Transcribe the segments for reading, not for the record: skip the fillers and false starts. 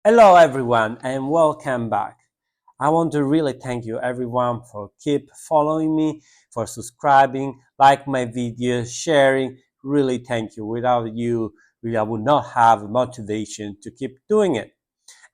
Hello everyone and welcome back. I want to really thank you everyone for keep following me, for subscribing, like my videos, sharing. Really thank you. Without you, really, I would not have motivation to keep doing it.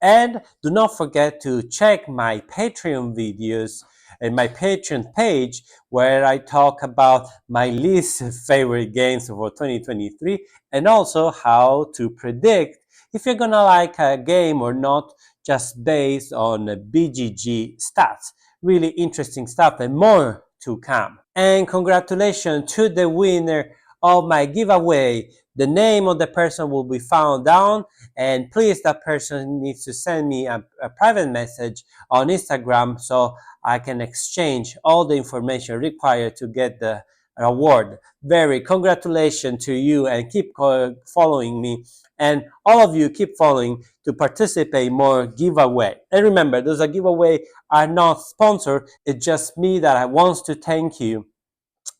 And do not forget to check my Patreon videos and my Patreon page where I talk about my least favorite games for 2023 and also how to predict if you're gonna like a game or not just based on BGG stats. Really interesting stuff and more to come. And congratulations to the winner of my giveaway. The name of the person will be found down, and please, that person needs to send me a private message on Instagram so I can exchange all the information required to get the award. Very congratulations to you, and keep following me, and all of you keep following to participate more giveaway. And remember, those are giveaway are not sponsored. It's just me that I want to thank you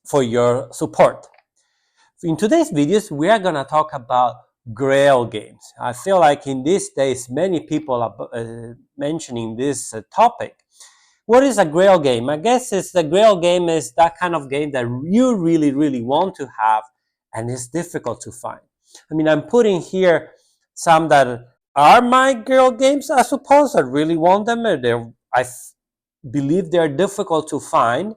for your support. In today's videos, we are going to talk about Grail games. I feel like in these days, many people are mentioning this topic. What is a Grail game? I guess it's the Grail game is that kind of game that you really want to have and it's difficult to find. I mean, I'm putting here some that are my Grail games, I suppose. I really want them. I believe they're difficult to find.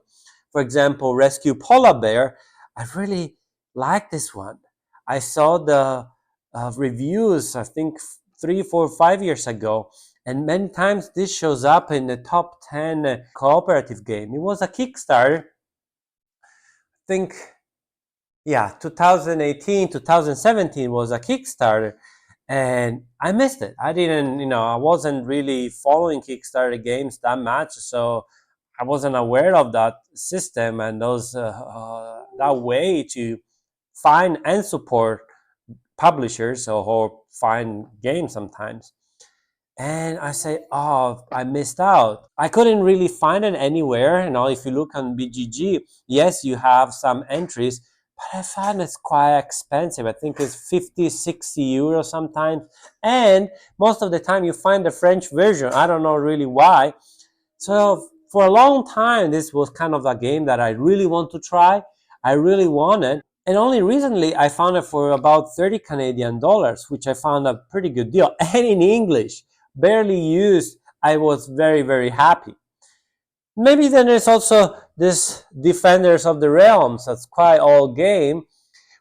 For example, Rescue Polar Bear. I really like this one. I saw the reviews, I think 3, 4, 5 years ago, and many times this shows up in the top 10 cooperative game. It was a Kickstarter, I think, yeah, 2018, 2017 was a Kickstarter, and I missed it. I didn't, I wasn't really following Kickstarter games that much, so I wasn't aware of that system and that way to find and support publishers or find games sometimes. And I say, oh, I missed out. I couldn't really find it anywhere. If you look on BGG, yes, you have some entries, but I found it's quite expensive. I think it's 50, 60 euros sometimes. And most of the time you find the French version. I don't know really why. So for a long time, this was kind of a game that I really want to try. I really wanted. And only recently I found it for about 30 Canadian dollars, which I found a pretty good deal. And in English, barely used. I was very happy. Maybe then there's also this Defenders of the Realms. That's quite old game,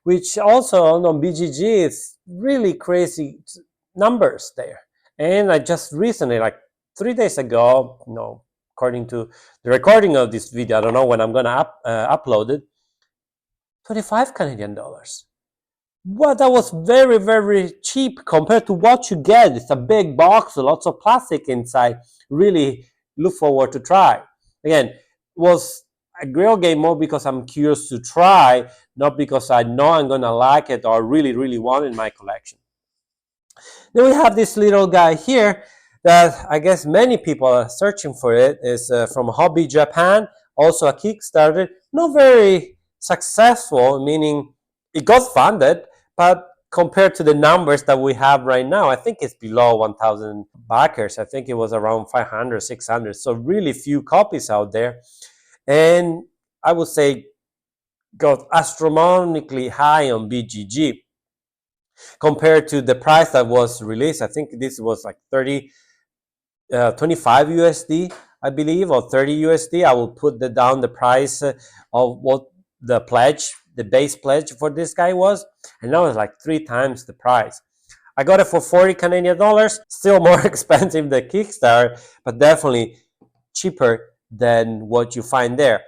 which also on BGG is really crazy numbers there. And I just recently, like 3 days ago, according to the recording of this video, I don't know when I'm gonna upload it, 25 Canadian dollars. Well, that was very cheap compared to what you get. It's a big box, lots of plastic inside. Really look forward to try. Again, was a Grail game more because I'm curious to try, not because I know I'm gonna like it or really want in my collection. Then we have this little guy here that I guess many people are searching for. It is from Hobby Japan, also a Kickstarter, not very successful, meaning it got funded, but compared to the numbers that we have right now, I think it's below 1,000 backers. I think it was around 500, 600. So really few copies out there. And I would say got astronomically high on BGG compared to the price that was released. I think this was like 25 USD, I believe, or 30 USD. I will put down the price of what the base pledge for this guy was, and now it's like 3 times the price. I got it for 40 Canadian dollars, still more expensive than Kickstarter, but definitely cheaper than what you find there.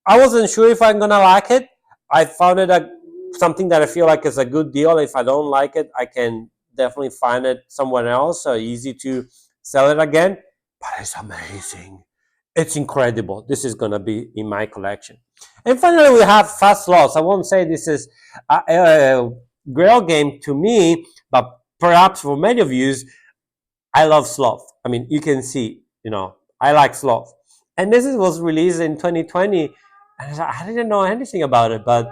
I wasn't sure if I'm gonna like it. I found it something that I feel like is a good deal. If I don't like it, I can definitely find it somewhere else, so easy to sell it again. But it's amazing. It's incredible. This is gonna be in my collection. And finally, we have Fast Slots. I won't say this is a Grail game to me, but perhaps for many of you, I love sloth. I mean, you can see, I like sloth. And this was released in 2020, and I didn't know anything about it, but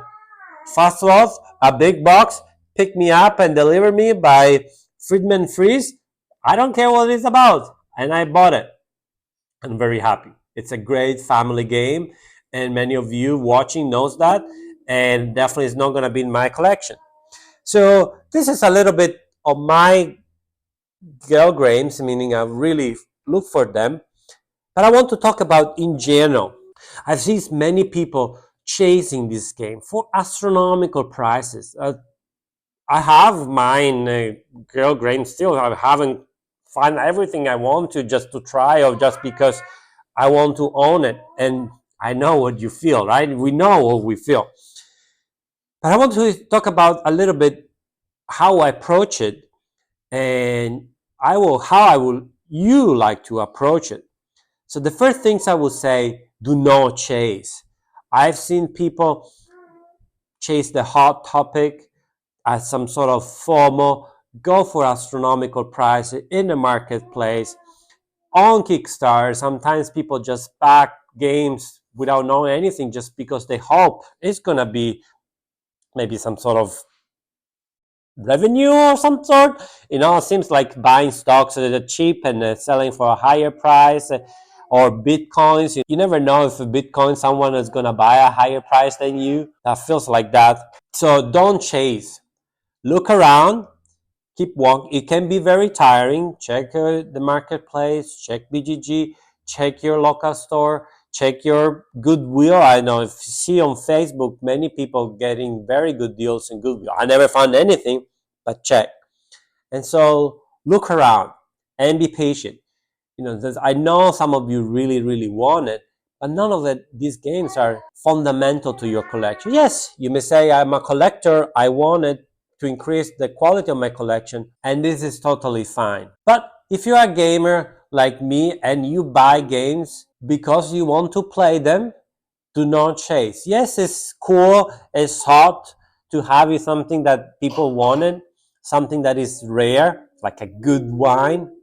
Fast Sloth, a big box, picked me up and delivered me by Friedman Freeze. I don't care what it's about. And I bought it. I'm very happy. It's a great family game, and many of you watching knows that, and definitely is not going to be in my collection. So this is a little bit of my girl games, meaning I really look for them. But I want to talk about in general. I've seen many people chasing this game for astronomical prices. I have mine, girl game still. I haven't find everything I want to just to try, or just because I want to own it. And I know what you feel, right? We know what we feel. But I want to talk about a little bit how I approach it, and how I will you like to approach it. So the first things I would say, do not chase. I've seen people chase the hot topic as some sort of FOMO, go for astronomical prices in the marketplace on Kickstarter. Sometimes people just back games without knowing anything, just because they hope it's gonna be maybe some sort of revenue or some sort. It seems like buying stocks that are cheap and selling for a higher price, or bitcoins. You never know if a bitcoin someone is going to buy a higher price than you. That feels like that. So don't chase. Look around. Keep walking. It can be very tiring. Check the marketplace. Check BGG. Check your local store. Check your Goodwill. I know if you see on Facebook many people getting very good deals in Goodwill. I never found anything, but check. And so look around and be patient. I know some of you really, really want it, but none of these games are fundamental to your collection. Yes, you may say, I'm a collector, I want it to increase the quality of my collection, and this is totally fine. But if you're a gamer like me and you buy games because you want to play them, do not chase. Yes, it's cool, it's hot to have something that people wanted, something that is rare, like a good wine,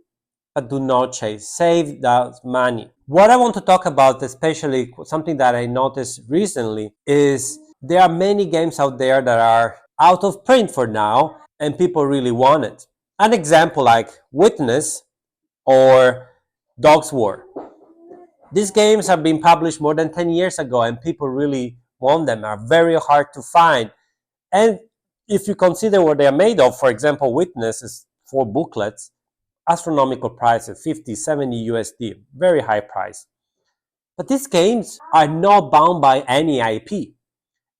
but do not chase. Save that money. What I want to talk about, especially something that I noticed recently, is there are many games out there that are out of print for now, and people really want it. An example like Witness or Dog's War. These games have been published more than 10 years ago, and people really want them, are very hard to find. And if you consider what they are made of, for example, Witness is 4 booklets, astronomical prices, 50, 70 USD, very high price. But these games are not bound by any IP.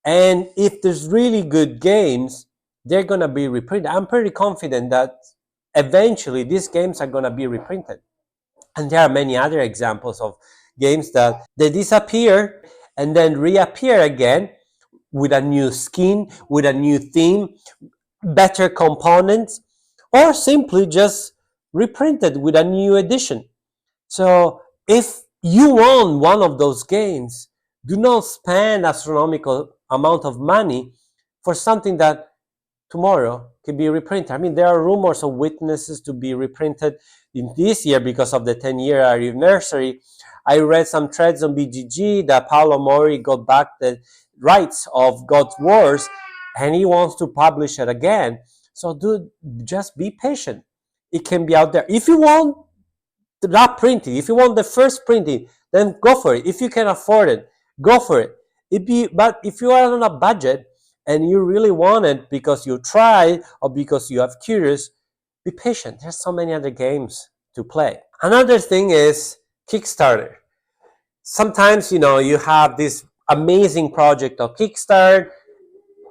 And if there's really good games, they're going to be reprinted. I'm pretty confident that eventually these games are going to be reprinted. And there are many other examples of games that they disappear and then reappear again with a new skin, with a new theme, better components, or simply just reprinted with a new edition. So if you own one of those games, do not spend astronomical amount of money for something that tomorrow could be reprinted. I mean, there are rumors of Witnesses to be reprinted in this year because of the 10-year anniversary. I read some threads on BGG that Paolo Mori got back the rights of God's Wars, and he wants to publish it again. So dude, just be patient. It can be out there. If you want that printing, if you want the first printing, then go for it. If you can afford it, go for it. But if you are on a budget and you really want it because you tried or because you have curious, be patient. There's so many other games to play. Another thing is Kickstarter. Sometimes, you have this amazing project of Kickstarter,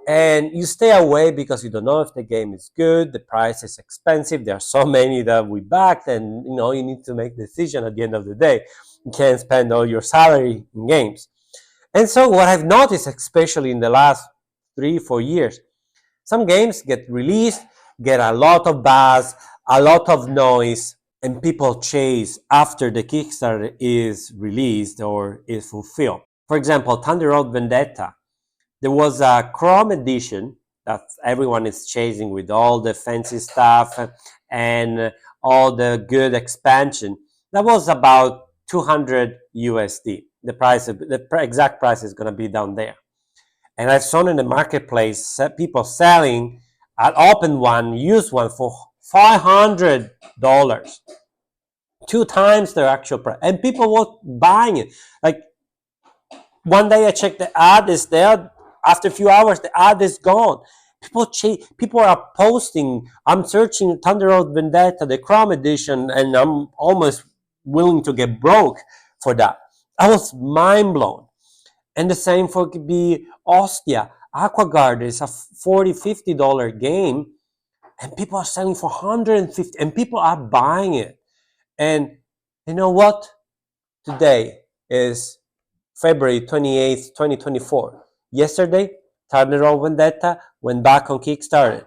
and you stay away because you don't know if the game is good, the price is expensive, there are so many that we backed, and you need to make a decision at the end of the day. You can't spend all your salary in games. And so what I've noticed, especially in the last 3-4 years, some games get released, get a lot of buzz, a lot of noise, and people chase after the Kickstarter is released or is fulfilled. For example, Thunder Road Vendetta. There was a Chrome edition that everyone is chasing with all the fancy stuff and all the good expansion. That was about 200 USD. The exact price is going to be down there. And I've shown in the marketplace people selling an open one, used one for $500, 2 times their actual price, and people were buying it. Like one day I checked, the ad is there. After a few hours, the ad is gone. People are posting. I'm searching Thunder Road Vendetta, the Chrome edition, and I'm almost willing to get broke for that. I was mind blown. And the same for could be Ostia. Aquaguard is a $40-50 game, and people are selling for 150, and people are buying it. And you know what? Today is February 28th, 2024. Yesterday, Thunder Vendetta went back on Kickstarter.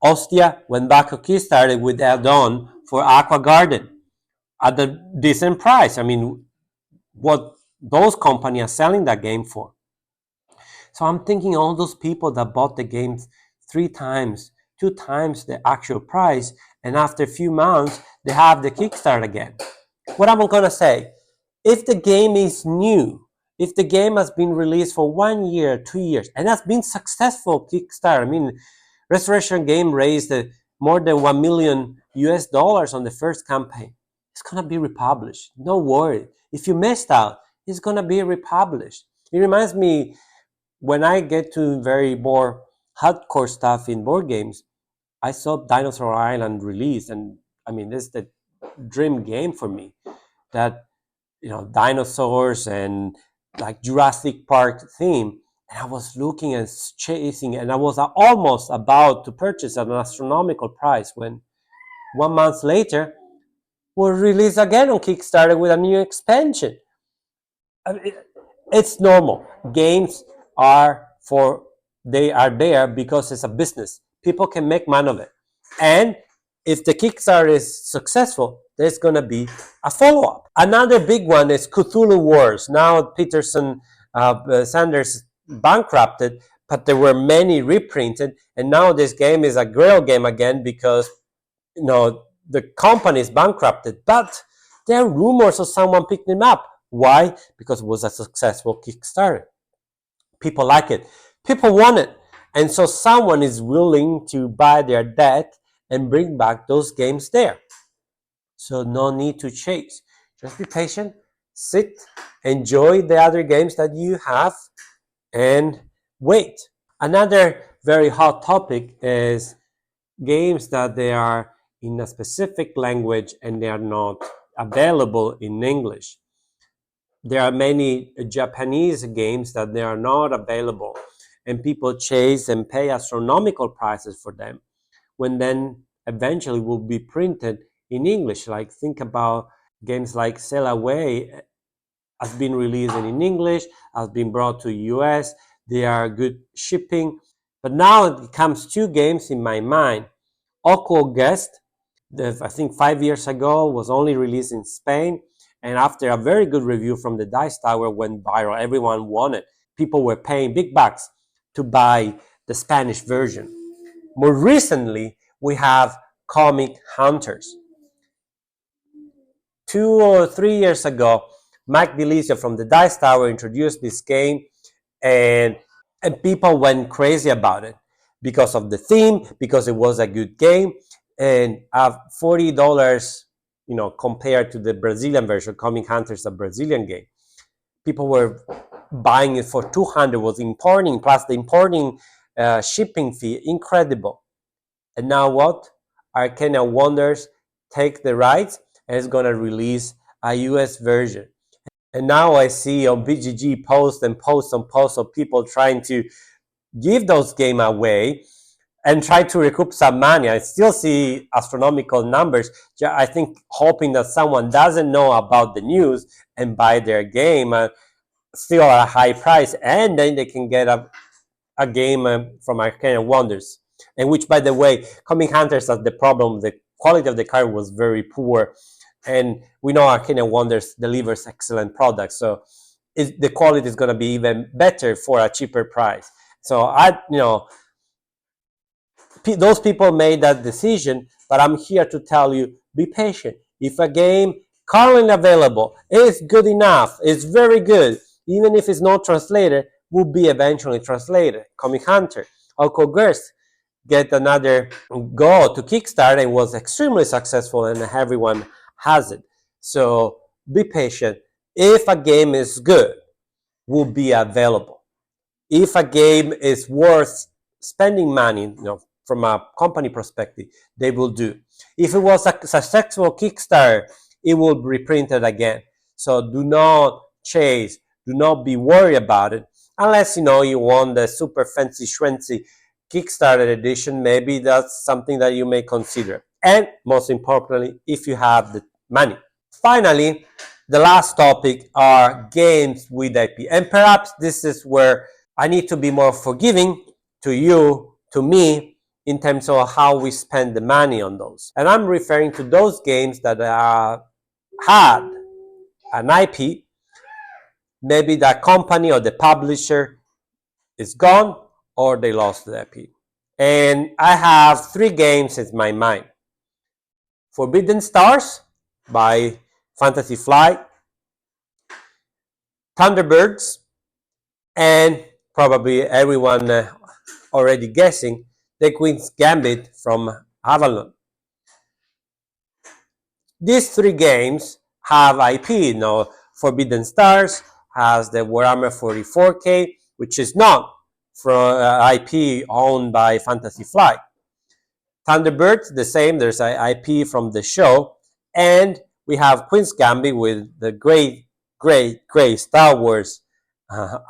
Ostia went back on Kickstarter with add-on for Aqua Garden at a decent price. I mean, what those companies are selling that game for. So I'm thinking all those people that bought the games 3 times, 2 times the actual price, and after a few months, they have the Kickstarter again. What am I gonna say? If the game is new, if the game has been released for 1 year, 2 years, and has been successful Kickstarter, I mean, Restoration Game raised more than $1 million on the first campaign. It's gonna be republished. Don't worry. If you missed out, it's gonna be republished. It reminds me when I get to very more hardcore stuff in board games. I saw Dinosaur Island release, and I mean, this is the dream game for me. That dinosaurs and like Jurassic Park theme. And I was looking and chasing, and I was almost about to purchase at an astronomical price when 1 month later, we'll release again on Kickstarter with a new expansion. I mean, it's normal. Games are for they are there because it's a business. People can make money of it, and if the Kickstarter is successful, there's gonna be a follow-up. Another big one is Cthulhu Wars. Now Peterson Sanders bankrupted, but there were many reprinted, and now this game is a Grail game again because the company is bankrupted. But there are rumors of someone picking them up. Why? Because it was a successful Kickstarter. People like it. People want it. And so someone is willing to buy their debt and bring back those games there. So no need to chase. Just be patient, sit, enjoy the other games that you have, and wait. Another very hot topic is games that they are in a specific language and they are not available in English. There are many Japanese games that they are not available, and people chase and pay astronomical prices for them when then eventually will be printed in English. Like think about games like Sail Away has been released in English, has been brought to US. They are good shipping. But now it comes two games in my mind. Oco Guest, I think 5 years ago, was only released in Spain. And after a very good review from the Dice Tower went viral, everyone wanted. People were paying big bucks to buy the Spanish version. More recently, we have Comic Hunters. 2 or 3 years ago, Mike DeLisio from the Dice Tower introduced this game, and people went crazy about it because of the theme, because it was a good game, and $40, compared to the Brazilian version. Comic Hunters, a Brazilian game. People were buying it for $200. Was importing plus the importing shipping fee, incredible. And now what? Arcana Wonders take the rights and is going to release a US version. And now I see on BGG posts and posts and posts of people trying to give those games away and try to recoup some money. I still see astronomical numbers. I think hoping that someone doesn't know about the news and buy their game still at a high price, and then they can get a game from Arcana Wonders. And which, by the way, Comic Hunters has the problem. The quality of the card was very poor, and we know Arcana Wonders delivers excellent products, so the quality is going to be even better for a cheaper price. So those people made that decision, but I'm here to tell you, be patient. If a game currently available is good enough, it's very good, even if it's not translated, will be eventually translated. Comic Hunter, Alco Gerst, get another go to Kickstarter and was extremely successful, and everyone has it. So be patient. If a game is good, will be available. If a game is worth spending money, from a company perspective, they will do. If it was a successful Kickstarter, it will be reprinted again. So do not chase, do not be worried about it, unless you want the super fancy schmancy Kickstarter edition. Maybe that's something that you may consider. And most importantly, if you have the money. Finally, the last topic are games with IP. And perhaps this is where I need to be more forgiving to you, to me, in terms of how we spend the money on those. And I'm referring to those games that had an IP. Maybe the company or the publisher is gone, or they lost the IP. And I have three games in my mind. Forbidden Stars by Fantasy Flight, Thunderbirds, and probably everyone already guessing, the Queen's Gambit from Avalon. These three games have IP. Forbidden Stars has the Warhammer 44K, which is not from IP owned by Fantasy Flight. Thunderbirds, the same. There's an IP from the show, and we have Queen's Gambit with the great Star Wars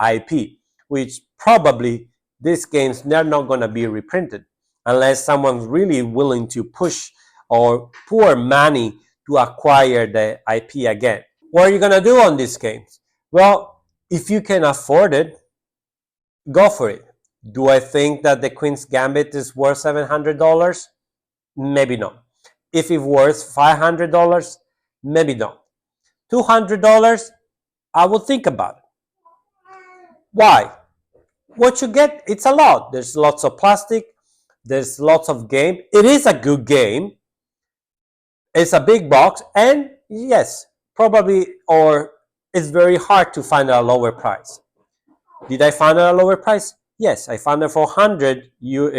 IP, which probably these games, they're not going to be reprinted unless someone's really willing to push or pour money to acquire the IP again. What are you going to do on these games? Well, if you can afford it, go for it. Do I think that the Queen's Gambit is worth $700? Maybe not. If it's worth $500, maybe not. $200, I will think about it. Why? What you get, it's a lot. There's lots of plastic. There's lots of game. It is a good game. It's a big box. And yes, probably, or it's very hard to find a lower price. Did I find a lower price? Yes, I found it for 100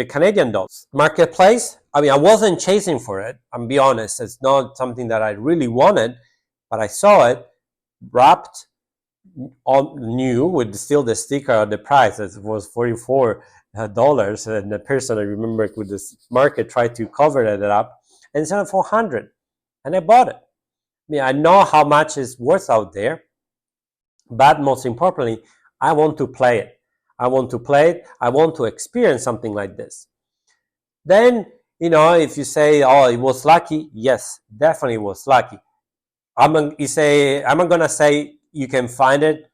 Canadian dollars. Marketplace, I wasn't chasing for it. I'm be honest. It's not something that I really wanted, but I saw it wrapped on new with still the sticker on the price. It was $44, and the person I remember with this market tried to cover it up and sell it for 100, and I bought it. I know how much it's worth out there, but most importantly, I want to play it. I want to play it. I want to experience something like this. Then, if you say, oh, it was lucky, yes, definitely was lucky. I'm going to say you can find it.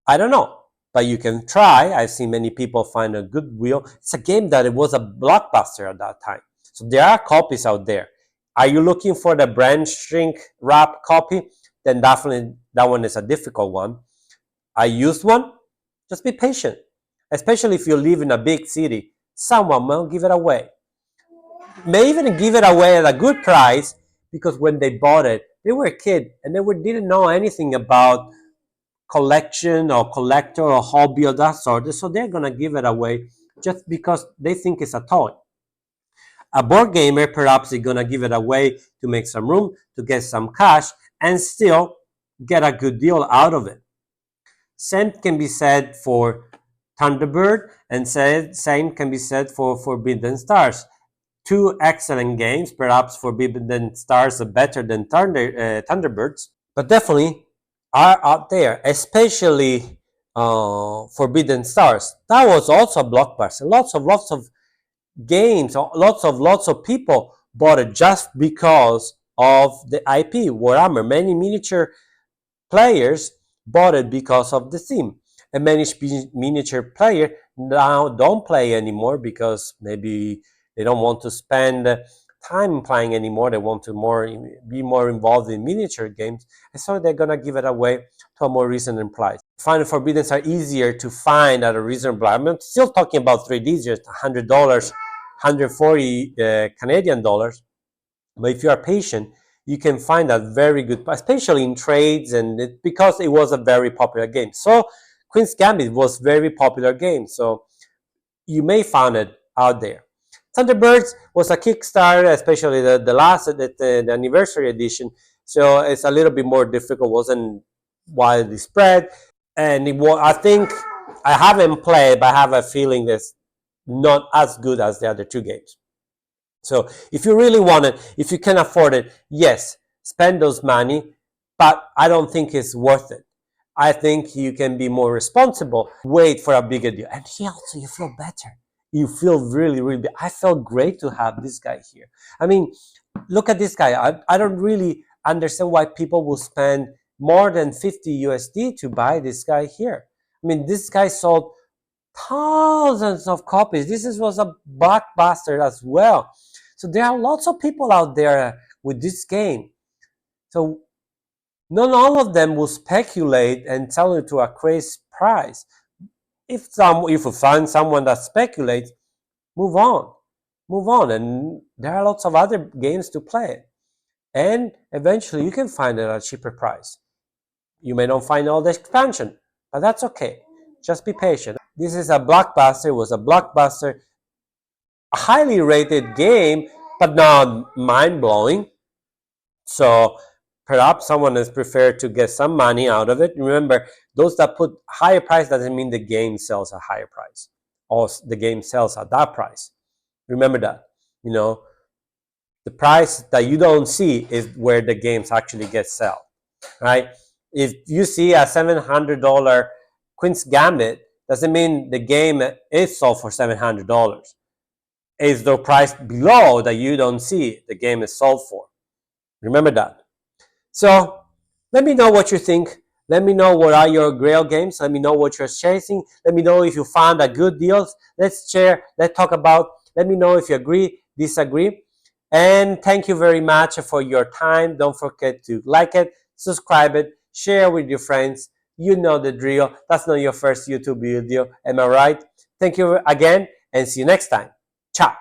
I don't know, but you can try. I've seen many people find a good wheel. It's a game that it was a blockbuster at that time. So there are copies out there. Are you looking for the brand shrink wrap copy? Then definitely that one is a difficult one. I used one. Just be patient, especially if you live in a big city. Someone will give it away. May even give it away at a good price, because when they bought it, they were a kid and they didn't know anything about collection or collector or hobby of that sort. So they're going to give it away just because they think it's a toy. A board gamer perhaps is going to give it away to make some room, to get some cash, and still get a good deal out of it. Same can be said for Thunderbird, and same can be said for Forbidden Stars. Two excellent games. Perhaps Forbidden Stars are better than Thunderbirds, but definitely are out there, especially Forbidden Stars. That was also a blockbuster. Lots of games, lots of people bought it just because of the IP Warhammer. Many miniature players bought it because of the theme, and many miniature players now don't play anymore because maybe they don't want to spend time playing anymore. They want to be more involved in miniature games, and so they're gonna give it away to a more reasonable price. Final Forbiddens are easier to find at a reasonable price. I'm still talking about 3Ds, just $100, 140 Canadian dollars. But if you are patient, you can find a very good, especially in trades, and because it was a very popular game. So Queen's Gambit was very popular game, so you may find it out there. Thunderbirds was a Kickstarter, especially the last, the anniversary edition. So it's a little bit more difficult, wasn't widely spread. And I think I haven't played, but I have a feeling that's not as good as the other two games. So if you really want it, if you can afford it, yes, spend those money, but I don't think it's worth it. I think you can be more responsible, wait for a bigger deal. And here also you feel better. You feel really, really, I felt great to have this guy here. I mean, look at this guy. I don't really understand why people will spend more than 50 USD to buy this guy here. I mean, this guy sold thousands of copies. Was a blockbuster as well. So there are lots of people out there with this game. So not all of them will speculate and sell it to a crazy price. If you find someone that speculates, move on, and there are lots of other games to play, and eventually you can find it at a cheaper price. You may not find all the expansion, but that's okay. Just be patient. This is a blockbuster. It was a blockbuster, a highly rated game, but not mind blowing. So perhaps someone is prepared to get some money out of it. Remember, those that put higher price doesn't mean the game sells at higher price, or the game sells at that price. Remember that. You know, the price that you don't see is where the games actually get sold, right? If you see a $700 Queen's Gambit, doesn't mean the game is sold for $700. It's the price below that you don't see the game is sold for. Remember that. So let me know what you think. Let me know what are your Grail games. Let me know what you're chasing. Let me know if you found a good deals. Let's share. Let's talk about. Let me know if you agree, disagree. And thank you very much for your time. Don't forget to like it, subscribe it, share with your friends. You know the drill. That's not your first YouTube video. Am I right? Thank you again and see you next time. Ciao.